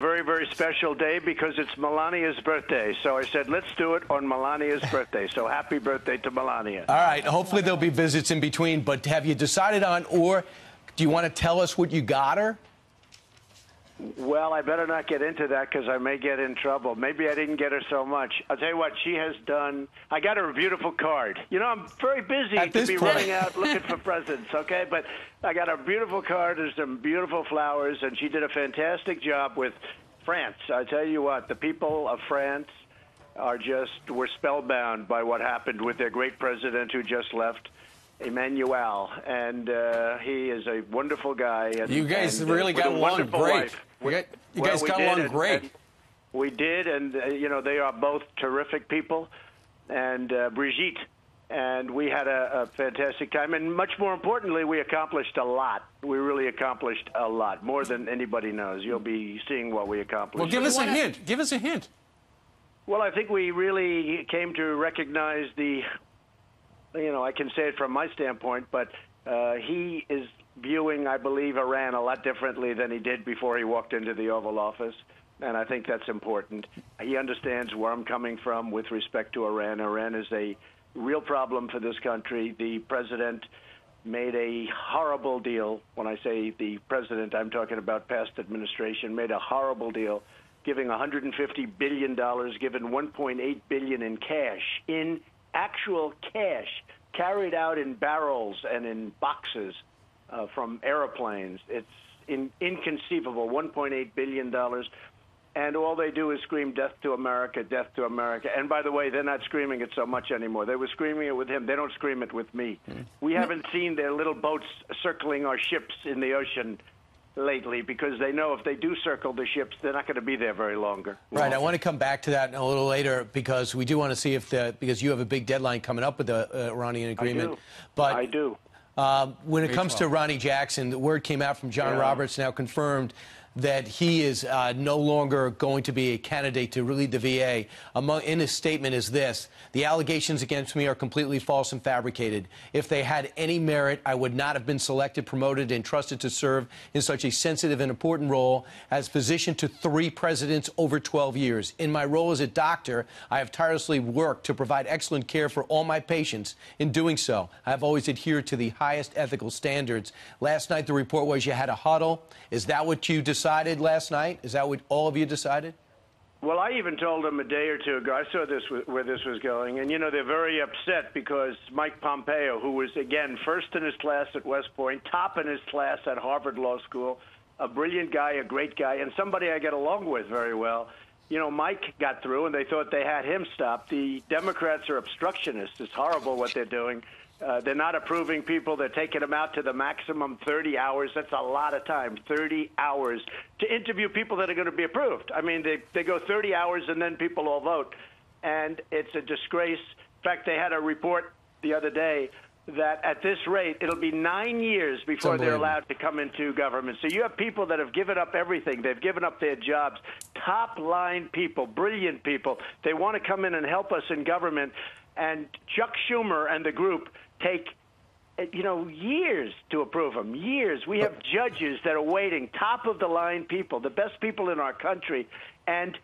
very, very special day because it's Melania's birthday. So I said, let's do it on Melania's birthday. So happy birthday to Melania. All right. Hopefully there'll be visits in between. But have you decided on, or do you want to tell us what you got her? Well, I better not get into that because I may get in trouble. Maybe I didn't get her so much. I'll tell you what, she has done. I got her a beautiful card. You know, I'm very busy to be running out looking for presents, okay? But I got a beautiful card. There's some beautiful flowers, and she did a fantastic job with France. I tell you what, the people of France were spellbound by what happened with their great president who just left, Emmanuel, and he is a wonderful guy. And, you guys really got along great. You guys got along great. We did, and you know, they are both terrific people, and Brigitte, and we had a fantastic time, and much more importantly, we accomplished a lot. We really accomplished a lot, more than anybody knows. You'll be seeing what we accomplished. Well, give us a hint. Give us a hint. Well, I think we really came to recognize the, you know, I can say it from my standpoint, but he is viewing, I believe, Iran a lot differently than he did before he walked into the Oval Office, and I think that's important. He understands where I'm coming from with respect to Iran. Iran is a real problem for this country. The president made a horrible deal. When I say the president, I'm talking about past administration, made a horrible deal, giving $150 billion, given $1.8 billion in cash, in actual cash, carried out in barrels and in boxes from airplanes. It's inconceivable, $1.8 billion. And all they do is scream, death to America, death to America. And by the way, they're not screaming it so much anymore. They were screaming it with him. They don't scream it with me. We haven't seen their little boats circling our ships in the ocean lately, because they know if they do circle the ships, they're not going to be there very longer. Right. I want to come back to that a little later, because we do want to see if because you have a big deadline coming up with the Iranian agreement. I do. When it comes to Ronny Jackson, the word came out from John Roberts, now confirmed, that he is no longer going to be a candidate to lead the VA. In his statement is this: the allegations against me are completely false and fabricated. If they had any merit, I would not have been selected, promoted, and trusted to serve in such a sensitive and important role as physician to 3 presidents over 12 years. In my role as a doctor, I have tirelessly worked to provide excellent care for all my patients. In doing so, I have always adhered to the highest ethical standards. Last night, the report was you had a huddle. Is that what you decided last night? Is that what all of you decided? Well, I even told them a day or two ago. I saw where this was going. And, you know, they're very upset because Mike Pompeo, who was, again, first in his class at West Point, top in his class at Harvard Law School, a brilliant guy, a great guy, and somebody I get along with very well. You know, Mike got through, and they thought they had him stopped. The Democrats are obstructionists. It's horrible what they're doing. They're not approving people. They're taking them out to the maximum 30 hours. That's a lot of time, 30 hours, to interview people that are going to be approved. I mean, they go 30 hours, and then people all vote. And it's a disgrace. In fact, they had a report the other day that at this rate, it'll be 9 years before they're allowed to come into government. So you have people that have given up everything. They've given up their jobs, top-line people, brilliant people. They want to come in and help us in government. And Chuck Schumer and the group take, you know, years to approve them, years. We have judges that are waiting, top-of-the-line people, the best people in our country. And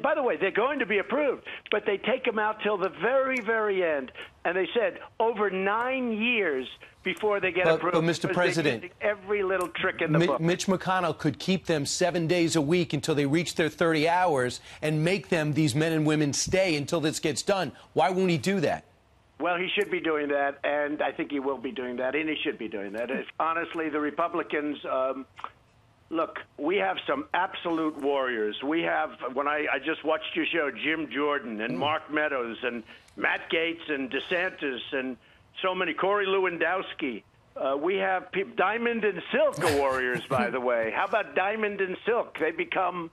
by the way, they're going to be approved, but they take them out till the very, very end. And they said over 9 years before they get approved. But Mr. President, every little trick in the book. Mitch McConnell could keep them 7 days a week until they reach their 30 hours and make them, these men and women, stay until this gets done. Why won't he do that? Well, he should be doing that, and I think he will be doing that, and he should be doing that. Honestly, the Republicans, look, we have some absolute warriors. We have, when I just watched your show, Jim Jordan and Mark Meadows and Matt Gaetz and DeSantis and so many, Corey Lewandowski. We have Diamond and Silk are warriors, by the way. How about Diamond and Silk? They become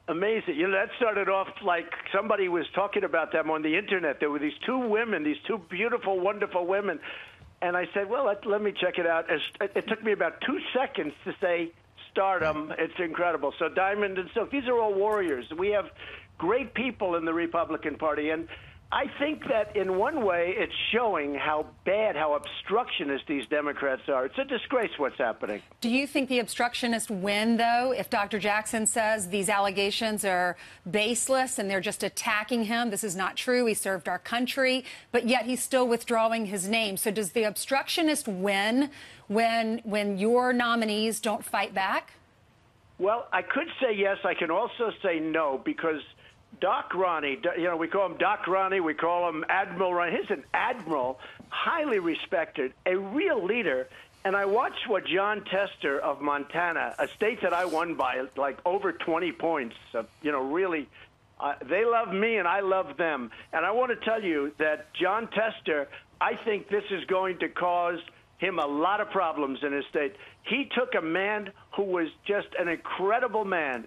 amazing. You know, that started off like somebody was talking about them on the Internet. There were these 2 women, these 2 beautiful, wonderful women. And I said, well, let me check it out. It took me about 2 seconds to say stardom. It's incredible. So Diamond and Silk, these are all warriors. We have great people in the Republican Party. And I think that in one way it's showing how bad, how obstructionist these Democrats are. It's a disgrace what's happening. Do you think the obstructionists win, though, if Dr. Jackson says these allegations are baseless and they're just attacking him? This is not true. He served our country, but yet he's still withdrawing his name. So does the obstructionist win when your nominees don't fight back? Well, I could say yes. I can also say no, because Doc Ronny, we call him Doc Ronny, we call him Admiral Ronny. He's an admiral, highly respected, a real leader. And I watched what Jon Tester of Montana, a state that I won by like over 20 points, really, they love me and I love them. And I want to tell you that Jon Tester, I think this is going to cause him a lot of problems in his state. He took a man who was just an incredible man,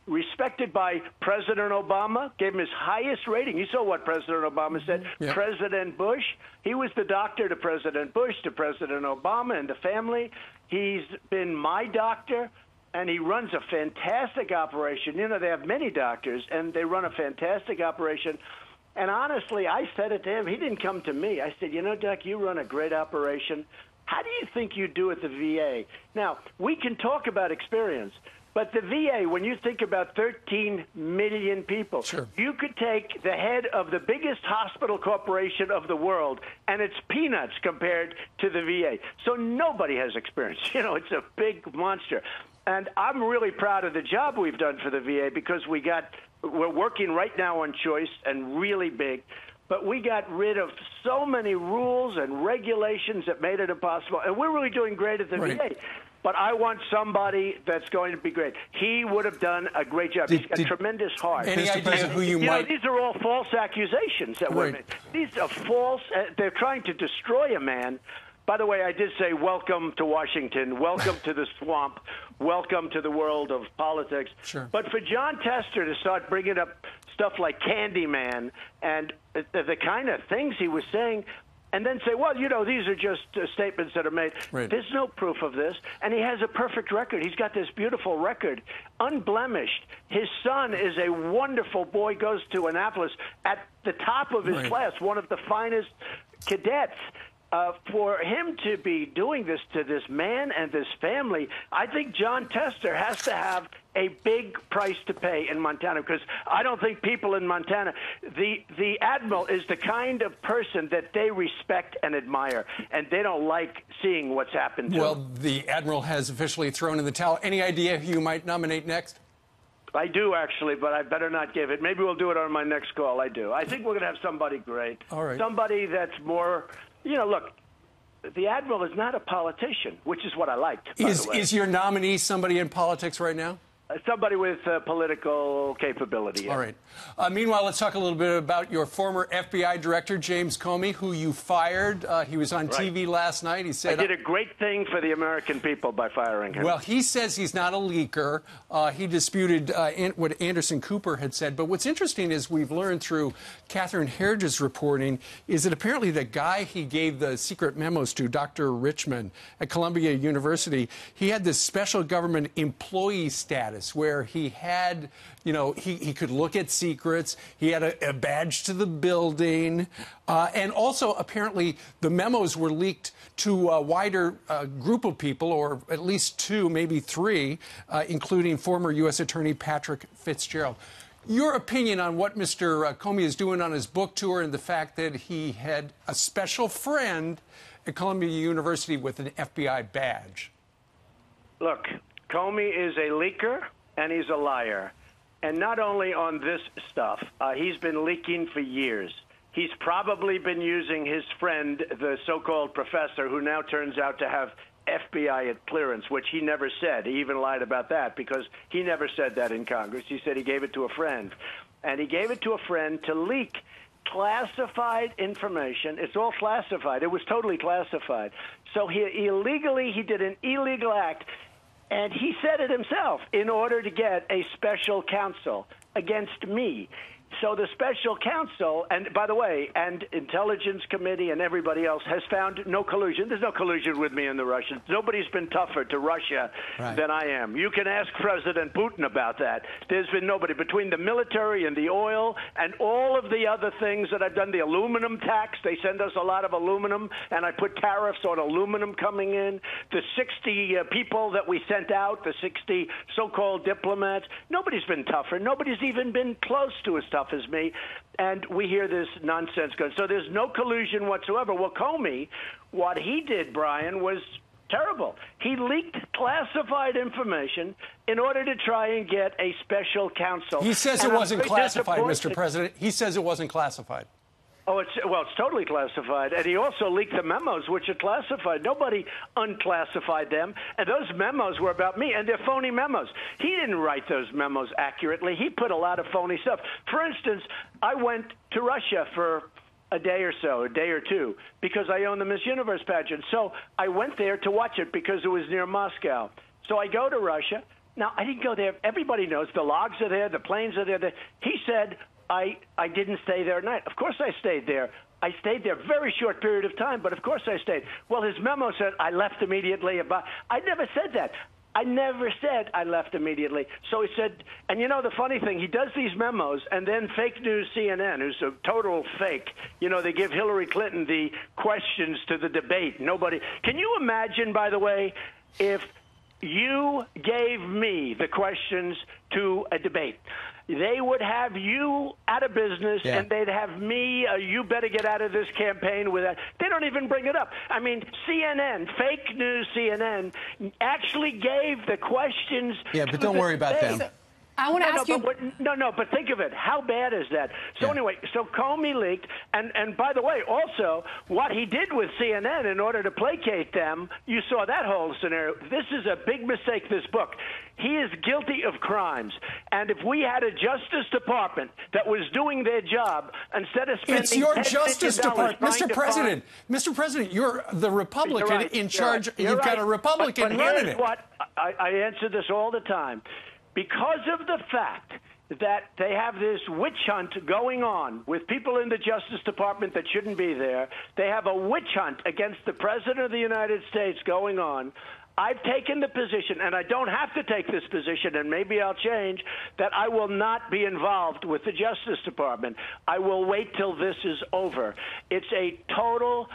respected by President Obama, gave him his highest rating. You saw what President Obama said. Yeah. President Bush, he was the doctor to President Bush, to President Obama and the family. He's been my doctor, and he runs a fantastic operation. They have many doctors, and they run a fantastic operation. And honestly, I said it to him. He didn't come to me. I said, Doc, you run a great operation. How do you think you do at the VA? Now, we can talk about experience, but the VA, when you think about 13 million people, sure, you could take the head of the biggest hospital corporation of the world, and it's peanuts compared to the VA. So nobody has experience. It's a big monster. And I'm really proud of the job we've done for the VA, because we're working right now on choice, and really big. But we got rid of so many rules and regulations that made it impossible. And we're really doing great at the VA. But I want somebody that's going to be great. He would have done a great job. He's got tremendous heart. Any idea who you might... These are all false accusations that were made. These are false. They're trying to destroy a man. By the way, I did say welcome to Washington, welcome to the swamp, welcome to the world of politics. Sure. But for Jon Tester to start bringing up stuff like Candyman and the kind of things he was saying, and then say, well, these are just statements that are made. Right. There's no proof of this. And he has a perfect record. He's got this beautiful record, unblemished. His son is a wonderful boy, goes to Annapolis at the top of his class, one of the finest cadets. For him to be doing this to this man and this family, I think Jon Tester has to have a big price to pay in Montana, because I don't think people in Montana, the admiral is the kind of person that they respect and admire, and they don't like seeing what's happened to him. Well, the admiral has officially thrown in the towel. Any idea who you might nominate next? I do, actually, but I better not give it. Maybe we'll do it on my next call. I do. I think we're going to have somebody great. All right. Somebody that's more... look, the admiral is not a politician, which is what I liked. Is your nominee somebody in politics right now? Somebody with political capability. Yeah. All right. Meanwhile, let's talk a little bit about your former FBI director, James Comey, who you fired. He was on TV last night. He said... I did a great thing for the American people by firing him. Well, he says he's not a leaker. He disputed what Anderson Cooper had said. But what's interesting is we've learned through Catherine Herridge's reporting is that apparently the guy he gave the secret memos to, Dr. Richman at Columbia University, he had this special government employee status where he had, he could look at secrets. He had a badge to the building. And also, apparently, the memos were leaked to a wider group of people, or at least two, maybe three, including former U.S. Attorney Patrick Fitzgerald. Your opinion on what Mr. Comey is doing on his book tour and the fact that he had a special friend at Columbia University with an FBI badge? Look, Comey is a leaker, and he's a liar. And not only on this stuff, he's been leaking for years. He's probably been using his friend, the so-called professor, who now turns out to have FBI clearance, which he never said. He even lied about that, because he never said that in Congress. He said he gave it to a friend. And he gave it to a friend to leak classified information. It's all classified. It was totally classified. So he did an illegal act. And he said it himself, in order to get a special counsel against me. So the special counsel, and by the way, and Intelligence Committee and everybody else has found no collusion. There's no collusion with me and the Russians. Nobody's been tougher to Russia than I am. You can ask President Putin about that. There's been nobody. Between the military and the oil and all of the other things that I've done, the aluminum tax, they send us a lot of aluminum, and I put tariffs on aluminum coming in. The 60 people that we sent out, the 60 so-called diplomats, nobody's been tougher. Nobody's even been close to as tough as me, and we hear this nonsense going. So there's no collusion whatsoever. Well, Comey, what he did, Brian, was terrible. He leaked classified information in order to try and get a special counsel. He says it wasn't classified, Mr. President. He says it wasn't classified. Oh, it's totally classified. And he also leaked the memos, which are classified. Nobody unclassified them. And those memos were about me, and they're phony memos. He didn't write those memos accurately. He put a lot of phony stuff. For instance, I went to Russia for a day or so, a day or two, because I own the Miss Universe pageant. So I went there to watch it because it was near Moscow. So I go to Russia. Now, I didn't go there. Everybody knows the logs are there, the planes are there. He said, I didn't stay there at night. Of course I stayed there. I stayed there a very short period of time, but of course I stayed. Well, his memo said I left immediately. I never said that. I never said I left immediately. So he said, and you know the funny thing, he does these memos, and then fake news CNN, who's a total fake, you know, they give Hillary Clinton the questions to the debate. Nobody. Can you imagine, by the way, if you gave me the questions to a debate? They would have you out of business, and they'd have me, you better get out of this campaign with that. They don't even bring it up. I mean, CNN, fake news CNN, actually gave the questions. Yeah, but don't worry about them. I want to ask you. But think of it. How bad is that? So anyway, so Comey leaked, and by the way, also what he did with CNN in order to placate them, you saw that whole scenario. This is a big mistake, this book. He is guilty of crimes, and if we had a Justice Department that was doing their job instead of spending it's your Justice Department, Mr. President. Mr. President, you're the Republican in charge. You've got a Republican running it. What I answer this all the time. Because of the fact that they have this witch hunt going on with people in the Justice Department that shouldn't be there, they have a witch hunt against the President of the United States going on. I've taken the position, and I don't have to take this position, and maybe I'll change, that I will not be involved with the Justice Department. I will wait till this is over. It's a total...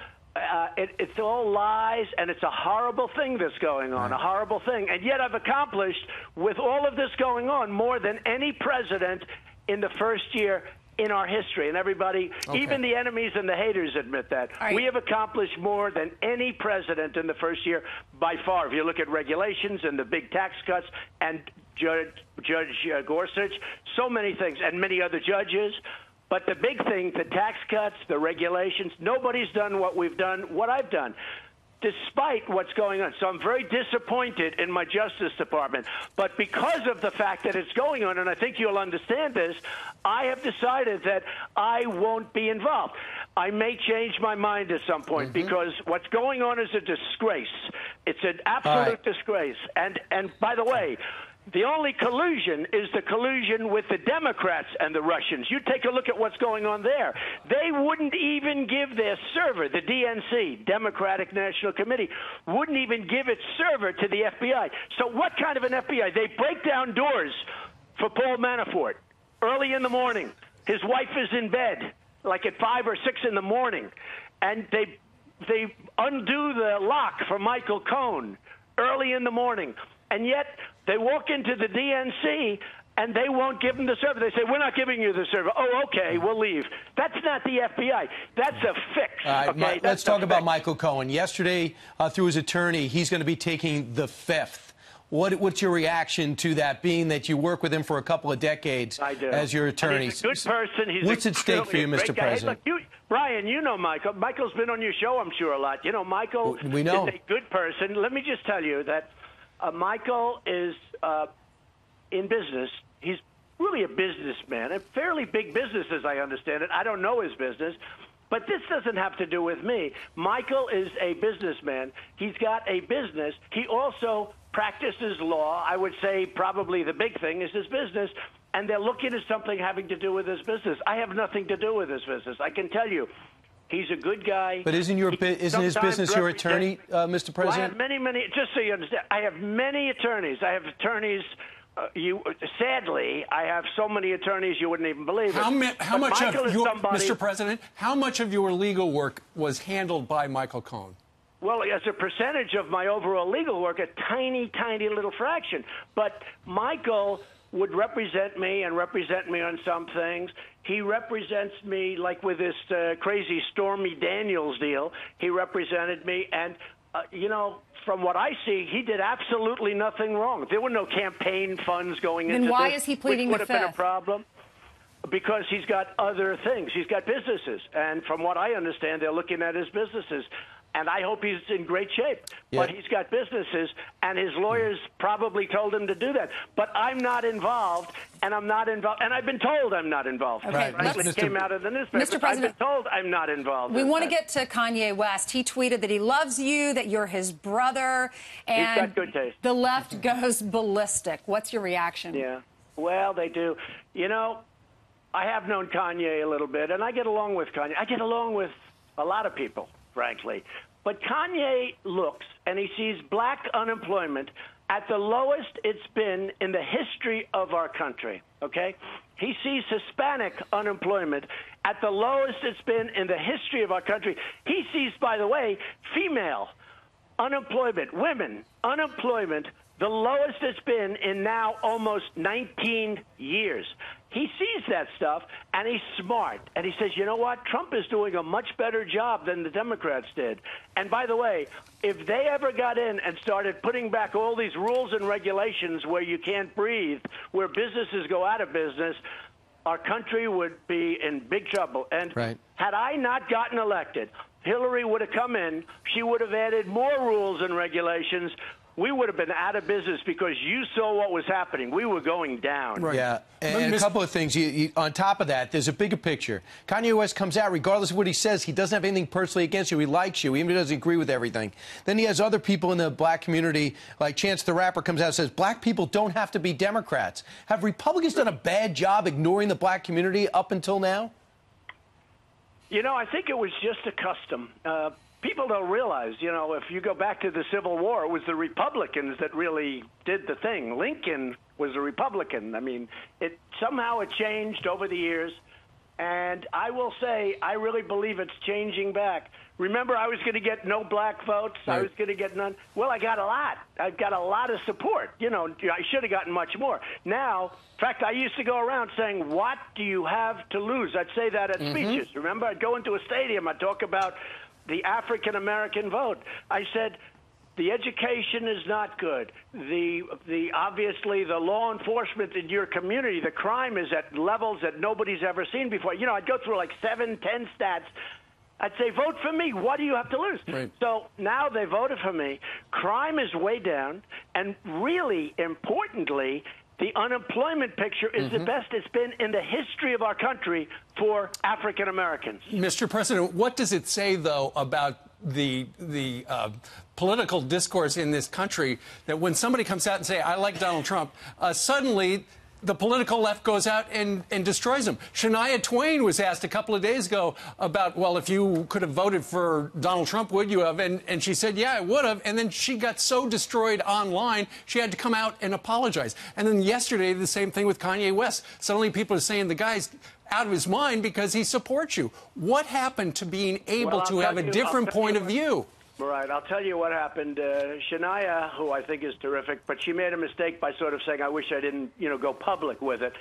it's all lies, and it's a horrible thing that's going on, a horrible thing. And yet I've accomplished, with all of this going on, more than any president in the first year in our history. And everybody, even the enemies and the haters admit that. We have accomplished more than any president in the first year by far. If you look at regulations and the big tax cuts and Judge Gorsuch, so many things, and many other judges. But the big thing, the tax cuts, the regulations, nobody's done what we've done, what I've done, despite what's going on. So I'm very disappointed in my Justice Department. But because of the fact that it's going on, and I think you'll understand this, I have decided that I won't be involved. I may change my mind at some point because what's going on is a disgrace. It's an absolute disgrace. And by the way, the only collusion is the collusion with the Democrats and the Russians. You take a look at what's going on there. They wouldn't even give their server, the DNC, Democratic National Committee, wouldn't even give its server to the FBI. So what kind of an FBI? They break down doors for Paul Manafort early in the morning. His wife is in bed, like at 5 or 6 in the morning, and they undo the lock for Michael Cohen early in the morning. And yet they walk into the DNC and they won't give them the server. They say, we're not giving you the server. Oh, okay, we'll leave. That's not the FBI. That's a fix. All right, let's talk about Michael Cohen. Yesterday, through his attorney, he's going to be taking the fifth. What's your reaction to that, being that you work with him for a couple of decades as your attorney? He's a good person. What's at stake for you, Mr. President? Hey, look, Brian, you know Michael. Michael's been on your show, I'm sure, a lot. You know, Michael is a good person. Let me just tell you that Michael is in business. He's really a businessman, a fairly big business, as I understand it. I don't know his business, but this doesn't have to do with me. Michael is a businessman. He's got a business. He also practices law. I would say probably the big thing is his business. and they're looking at something having to do with his business. I have nothing to do with his business. I can tell you, he's a good guy. But isn't his business your attorney, Mr. President? Well, I have many. Just so you understand, I have many attorneys. I have attorneys. Sadly, I have so many attorneys you wouldn't even believe it. How much of your, Mr. President? How much of your legal work was handled by Michael Cohen? Well, as a percentage of my overall legal work, a tiny, tiny little fraction. But Michael would represent me on some things. He represents me, like with this crazy Stormy Daniels deal. He represented me, and, from what I see, he did absolutely nothing wrong. There were no campaign funds going into this. Then why is he pleading the Fifth? Which would have been a problem. Because he's got other things. He's got businesses. And from what I understand, they're looking at his businesses. And I hope he's in great shape. Yeah. But he's got businesses, and his lawyers probably told him to do that. But I'm not involved, and I'm not involved. And I've been told I'm not involved. Okay, It came out of the newspaper. Mr. President, I've been told I'm not involved. We want to get to Kanye West. He tweeted that he loves you, that you're his brother, and he's got good taste. The left goes ballistic. What's your reaction? Yeah, well, they do. I have known Kanye a little bit, and I get along with Kanye. I get along with a lot of people, frankly. But Kanye looks and he sees black unemployment at the lowest it's been in the history of our country, okay? He sees Hispanic unemployment at the lowest it's been in the history of our country. He sees, by the way, female unemployment, women unemployment, the lowest it's been in now almost 19 years. He sees that stuff, and he's smart. And he says, you know what? Trump is doing a much better job than the Democrats did. And by the way, if they ever got in and started putting back all these rules and regulations where you can't breathe, where businesses go out of business, our country would be in big trouble. And had I not gotten elected, Hillary would have come in. She would have added more rules and regulations. We would have been out of business because you saw what was happening. We were going down. Right. Yeah, and a couple of things. On top of that, there's a bigger picture. Kanye West comes out, regardless of what he says, he doesn't have anything personally against you. He likes you, even if he doesn't agree with everything. Then he has other people in the black community, like Chance the Rapper comes out and says, black people don't have to be Democrats. Have Republicans done a bad job ignoring the black community up until now? I think it was just a custom. People don't realize, if you go back to the Civil War, it was the Republicans that really did the thing. Lincoln was a Republican. I mean, somehow it changed over the years. And I will say, I really believe it's changing back. Remember, I was going to get no black votes. Right. I was going to get none. Well, I got a lot. I've got a lot of support. I should have gotten much more. Now, in fact, I used to go around saying, what do you have to lose? I'd say that at speeches. Remember, I'd go into a stadium. I'd talk about the African-American vote. I said, the education is not good. Obviously, the law enforcement in your community, the crime is at levels that nobody's ever seen before. I'd go through like 7, 10 stats. I'd say, vote for me. What do you have to lose? Right. So now they voted for me. Crime is way down. And really importantly, the unemployment picture is the best it's been in the history of our country for African Americans. Mr. President, what does it say, though, about the political discourse in this country that when somebody comes out and say, I like Donald Trump, suddenly the political left goes out and destroys him? Shania Twain was asked a couple of days ago about, well, if you could have voted for Donald Trump, would you have? And she said, yeah, I would have. And then she got so destroyed online, she had to come out and apologize. And then yesterday, the same thing with Kanye West. Suddenly people are saying the guy's out of his mind because he supports you. What happened to being able to have a different point of view? Right. I'll tell you what happened. Shania, who I think is terrific, but she made a mistake by sort of saying, I wish I didn't, go public with it.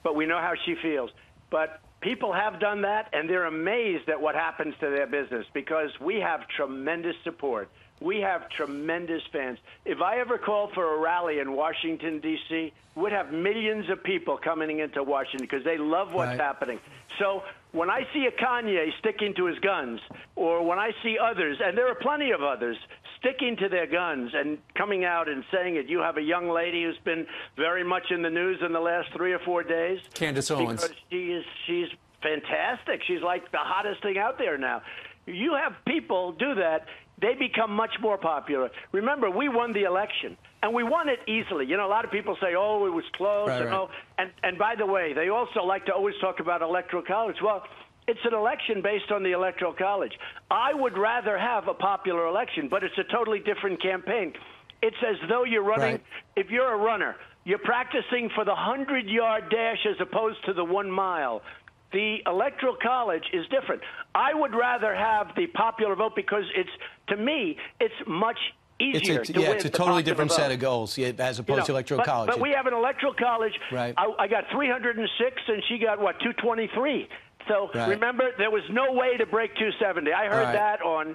But we know how she feels. But people have done that, and they're amazed at what happens to their business because we have tremendous support. We have tremendous fans. If I ever called for a rally in Washington, D.C., we'd have millions of people coming into Washington because they love what's happening. So when I see a Kanye sticking to his guns, or when I see others, and there are plenty of others, sticking to their guns and coming out and saying it, you have a young lady who's been very much in the news in the last 3 or 4 days. Candace Owens. Because she's fantastic. She's like the hottest thing out there now. You have people do that. they become much more popular. Remember, we won the election, and we won it easily. You know, a lot of people say, oh, it was close. Right, right. Oh, and by the way, they also like to always talk about Electoral College. Well, it's an election based on the Electoral College. I would rather have a popular election, but it's a totally different campaign. It's as though you're running, Right. if you're a runner, you're practicing for the 100-yard dash as opposed to the 1 mile. The Electoral College is different. I would rather have the popular vote because to me, it's much easier to win. It's a totally different set of goals as opposed to Electoral College. But we have an Electoral College. Right. I got 306, and she got, 223. So Right. remember, there was no way to break 270. I heard right. that on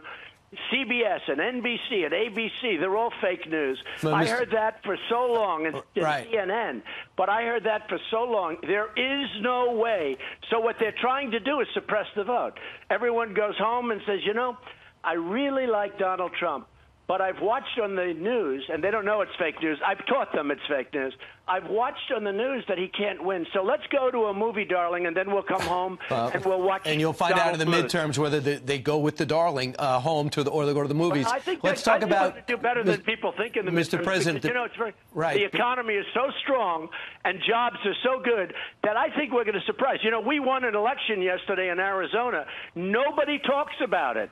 CBS and NBC and ABC. They're all fake news. Well, I Mr. heard that for so long, and Right. CNN. But I heard that for so long. There is no way. So what they're trying to do is suppress the vote. Everyone goes home and says, I really like Donald Trump. But I've watched on the news, and they don't know it's fake news. I've taught them it's fake news. I've watched on the news that he can't win. So let's go to a movie, darling, and then we'll come home and we'll watch. And you'll find out in the Donald lose. midterms whether they go with the darling home or they go to the movies. Well, I think Let's talk about we're do better than people think in the Mr. midterms President. because, it's very, right. The economy is so strong and jobs are so good that I think we're going to surprise. We won an election yesterday in Arizona. Nobody talks about it.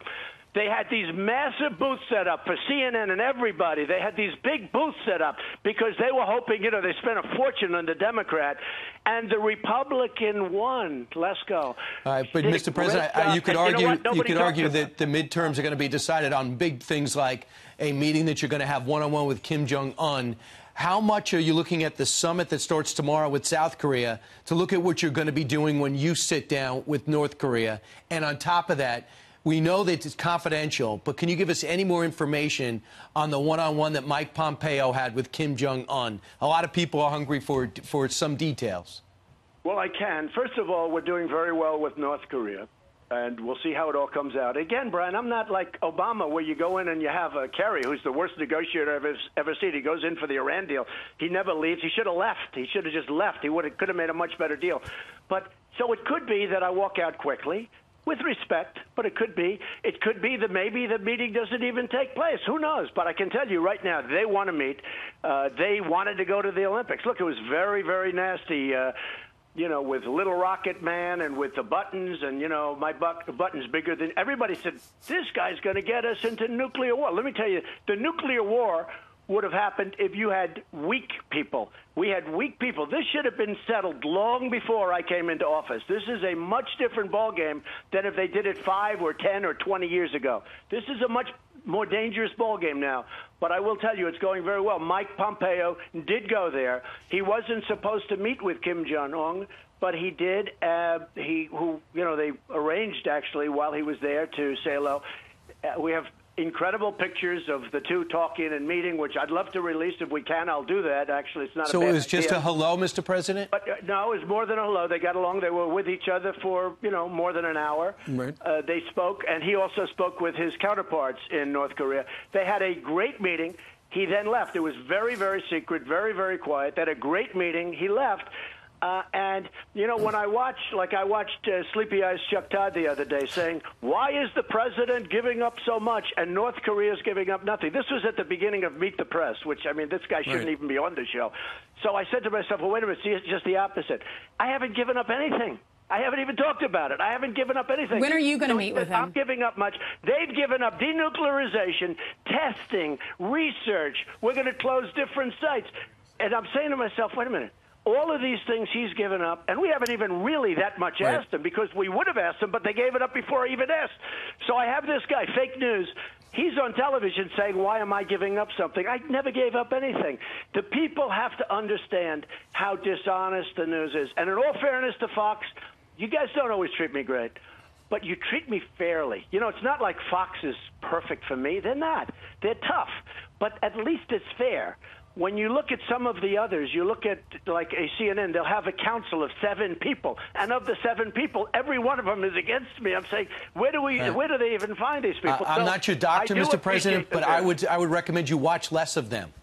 They had these massive booths set up for CNN and everybody. They had these big booths set up because they were hoping, they spent a fortune on the Democrat, and the Republican won. Let's go. All right, but Mr. President, you could argue that the midterms are going to be decided on big things like a meeting that you're going to have one-on-one with Kim Jong-un. How much are you looking at the summit that starts tomorrow with South Korea to look at what you're going to be doing when you sit down with North Korea? And on top of that, we know that it's confidential, but can you give us any more information on the one-on-one that Mike Pompeo had with Kim Jong-un? A lot of people are hungry for some details. Well, I can. First of all, we're doing very well with North Korea, and we'll see how it all comes out. Again, Brian, I'm not like Obama, where you go in and you have Kerry, who's the worst negotiator I've ever seen. He goes in for the Iran deal. He never leaves. He should have left. He should have just left. He could have made a much better deal. But so it could be that I walk out quickly. With respect, but it could be. It could be that maybe the meeting doesn't even take place. Who knows? But I can tell you right now, they want to meet. They wanted to go to the Olympics. Look, it was very, very nasty, with Little Rocket Man and with the buttons. And, my button's bigger than... Everybody said, this guy's going to get us into nuclear war. Let me tell you, the nuclear war would have happened if you had weak people. We had weak people. This should have been settled long before I came into office. This is a much different ballgame than if they did it 5 or 10 or 20 years ago. This is a much more dangerous ballgame now. But I will tell you, it's going very well. Mike Pompeo did go there. He wasn't supposed to meet with Kim Jong-un, but he did. They arranged, actually, while he was there to say hello. We have incredible pictures of the two talking and meeting, which I'd love to release if we can. I'll do that. Actually, it's not a bad idea. So it was just a hello, Mr. President? But no, it was more than a hello. They got along. They were with each other for, more than an hour. Right. They spoke, and he also spoke with his counterparts in North Korea. They had a great meeting. He then left. It was very, very secret, very, very quiet. They had a great meeting. He left. And, when I watched Sleepy Eyes Chuck Todd the other day saying, why is the president giving up so much and North Korea's giving up nothing? This was at the beginning of Meet the Press, which, this guy shouldn't even be on the show. So I said to myself, well, wait a minute, see, it's just the opposite. I haven't given up anything. I haven't even talked about it. I haven't given up anything. When are you going to meet with him? I'm giving up much. They've given up denuclearization, testing, research. We're going to close different sites. And I'm saying to myself, wait a minute. All of these things he's given up, and we haven't even really that much asked him because we would have asked him, but they gave it up before I even asked. So I have this guy, fake news. He's on television saying, why am I giving up something? I never gave up anything. The people have to understand how dishonest the news is. And in all fairness to Fox, you guys don't always treat me great, but you treat me fairly. It's not like Fox is perfect for me. They're not. They're tough, but at least it's fair. When you look at some of the others, you look at like a CNN, they'll have a council of 7 people. And of the 7 people, every one of them is against me. I'm saying, where do they even find these people? I'm not your doctor, Mr. President, but I would recommend you watch less of them.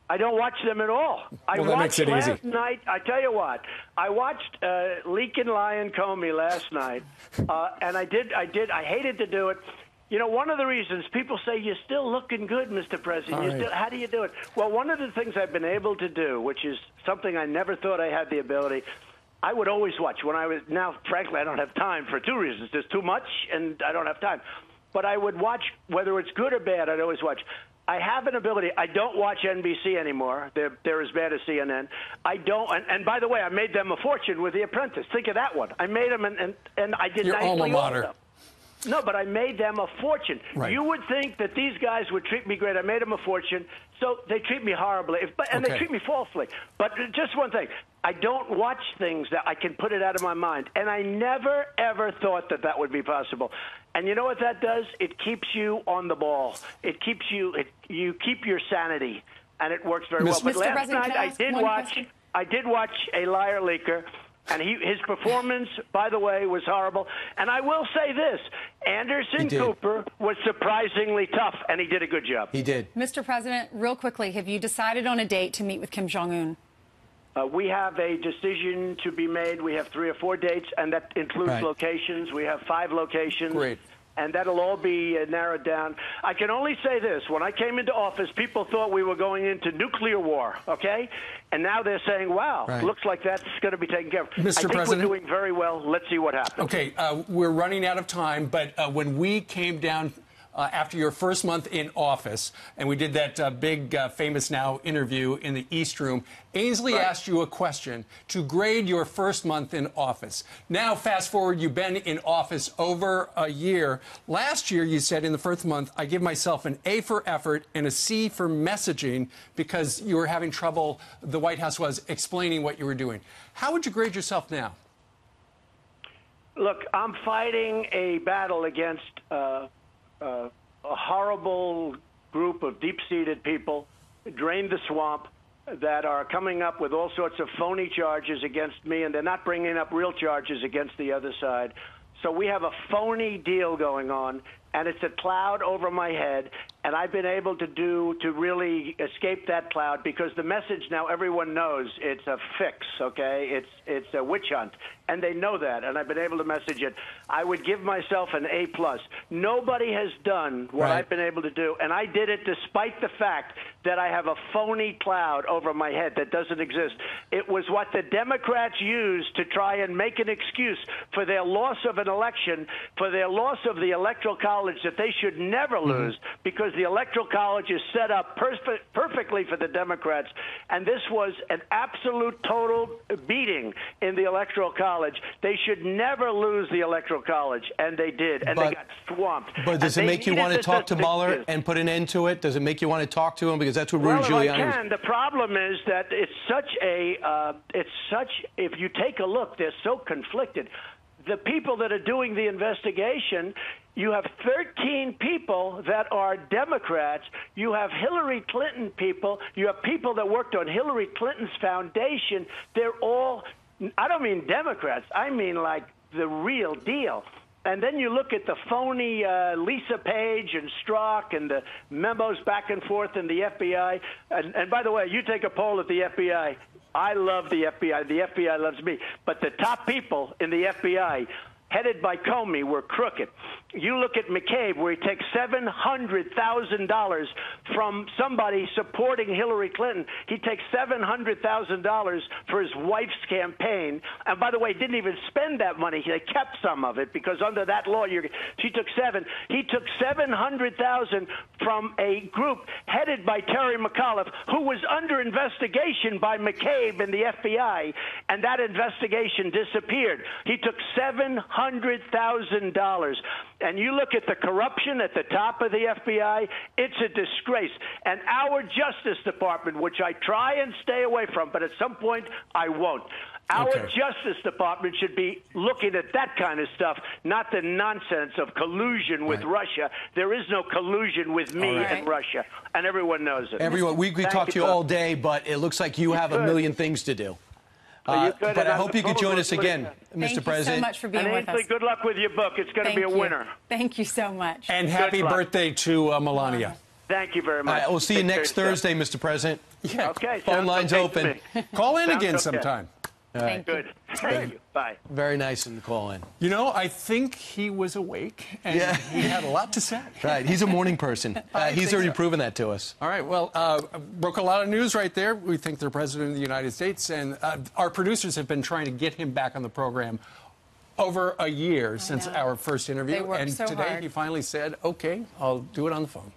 I don't watch them at all. I watched last night. I tell you what, I watched Leakin' Lion Comey last night, and I hated to do it. You know, one of the reasons people say you're still looking good, Mr. President. Right. How do you do it? Well, one of the things I've been able to do, which is something I never thought I had the ability, I would always watch when I was. Now, frankly, I don't have time for two reasons. There's too much, and I don't have time. But I would watch, whether it's good or bad, I'd always watch. I have an ability. I don't watch NBC anymore. They're as bad as CNN. I don't. And by the way, I made them a fortune with The Apprentice. Think of that one. I made them, and I did Your nicely alma mater. also. No, but I made them a fortune. Right. You would think that these guys would treat me great. I made them a fortune, so they treat me horribly, and they treat me falsely. But just one thing. I don't watch things that I can put it out of my mind. And I never, ever thought that that would be possible. And you know what that does? It keeps you on the ball. It keeps you, you keep your sanity. And it works very well. But Mr. last President, night can I I did watch a liar leaker. And his performance, by the way, was horrible. And I will say this, Anderson Cooper was surprisingly tough, and he did a good job. He did. Mr. President, real quickly, have you decided on a date to meet with Kim Jong-un? We have a decision to be made. We have 3 or 4 dates, and that includes locations. We have 5 locations. Great. And that'll all be narrowed down. I can only say this. When I came into office, people thought we were going into nuclear war, okay? And now they're saying, wow, looks like that's going to be taken care of. Mr. I think President, we're doing very well. Let's see what happens. Okay, we're running out of time, but when we came down after your first month in office, and we did that big Famous Now interview in the East Room, Ainsley asked you a question to grade your first month in office. Now, fast forward, you've been in office over a year. Last year, you said in the first month, I give myself an A for effort and a C for messaging because you were having trouble, the White House was, explaining what you were doing. How would you grade yourself now? Look, I'm fighting a battle against a horrible group of deep-seated people, drain the swamp, that are coming up with all sorts of phony charges against me, and they're not bringing up real charges against the other side. So we have a phony deal going on, and it's a cloud over my head, and I've been able to really escape that cloud because the message now everyone knows it's a fix, okay? It's a witch hunt, and they know that, and I've been able to message it. I would give myself an A+. Nobody has done what I've been able to do, and I did it despite the fact that I have a phony cloud over my head that doesn't exist. It was what the Democrats used to try and make an excuse for their loss of an election, for their loss of the Electoral College that they should never lose because the Electoral College is set up perfectly for the Democrats. And this was an absolute total beating in the Electoral College. They should never lose the Electoral College, and they did, and they got swamped. But does it make you want to talk to Mueller and put an end to it? Does it make you want to talk to him? Because that's what Rudy Giuliani was. The problem is that it's such if you take a look, they're so conflicted. The people that are doing the investigation, you have 13 people that are Democrats. You have Hillary Clinton people. You have people that worked on Hillary Clinton's foundation. They're all, I don't mean Democrats. I mean like the real deal. And then you look at the phony Lisa Page and Strzok and the memos back and forth in the FBI. And by the way, you take a poll at the FBI. I love the FBI. The FBI loves me. But the top people in the FBI, headed by Comey, were crooked. You look at McCabe, where he takes $700,000 from somebody supporting Hillary Clinton. He takes $700,000 for his wife's campaign. And by the way, didn't even spend that money. They kept some of it because under that law, she took $7. He took $700,000 from a group headed by Terry McAuliffe, who was under investigation by McCabe and the FBI, and that investigation disappeared. He took $700,000. And you look at the corruption at the top of the FBI, it's a disgrace. And our Justice Department, which I try and stay away from, but at some point I won't. Our Justice Department should be looking at that kind of stuff, not the nonsense of collusion with Russia. There is no collusion with me and Russia, and everyone knows it. Everyone, we could talk to you all day, but it looks like you have a million things to do. But I hope you can join us again, Mr. President. Thank you so much for being with us. Good luck with your book. It's going to be a winner. Thank you so much. And happy birthday to Melania. Thank you very much. We'll see you next Thursday, Mr. President. Yeah. Okay. Phone lines open. Call in again sometime. Thank you. Good. Thank you. Bye. Very nice in the call in. You know, I think he was awake, and he had a lot to say. Right, he's a morning person. He's already proven that to us. All right, well, broke a lot of news right there. We think the President of the United States, and our producers have been trying to get him back on the program over a year since our first interview. They worked and so today hard. he finally said, okay, I'll do it on the phone.